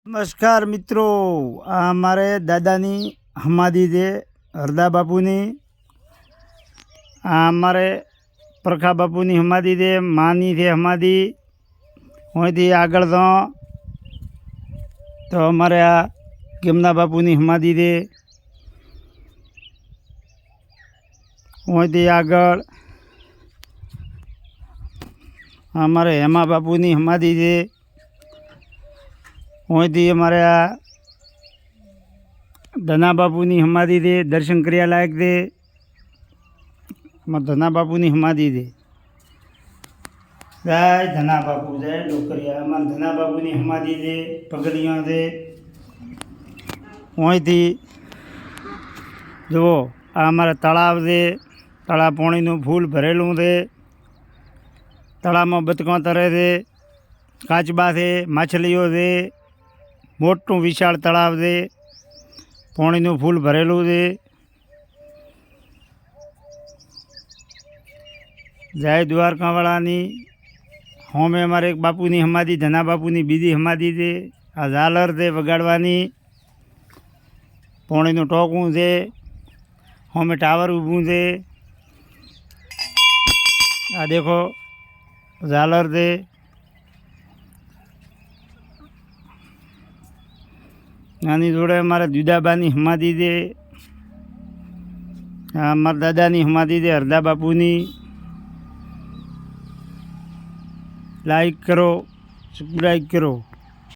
નમસ્કાર મિત્રો, આ અમારે દાદાની હમાદી છે હરદા બાપુની. આ અમારે પરખા બાપુની હમાદી છે, માની છે હમાદી. અહીંથી આગળ તો અમારે આ કેમના બાપુની હમાદી છે. અહીંથી આગળ અમારે હેમા બાપુની હમાદી છે. અહીંથી અમારે આ ધના બાપુની હમાદી છે, દર્શન કર્યા લાયક છે. ધના બાપુની હમાદી છે. જય ધના બાપુ, જય ડોકરિયા. અમારા ધના બાપુની હમાદી છે, પગડિયા છે. અહીંથી જુઓ, આ અમારા તળાવ છે. તળાવ પાણીનું ફૂલ ભરેલું છે. તળાવમાં બતકો તરે છે, કાચબા છે, માછલીઓ છે. મોટું વિશાળ તળાવ છે, પાણીનું ફૂલ ભરેલું છે. જય દ્વારકાવાળાની. હોમે અમારે એક બાપુની હમાદી, ધના બાપુની બીજી હમાદી છે. આ ઝાલર છે વગાડવાની. પાણીનું ટોકું છે. હોમે ટાવર ઊભું છે. આ દેખો ઝાલર છે. આની જોડે અમારે દુદાબાની હમાદી છે. આ અમારા દાદાની હમાદી છે હરદા બાપુની. લાઈક કરો, સબસ્ક્રાઈબ કરો.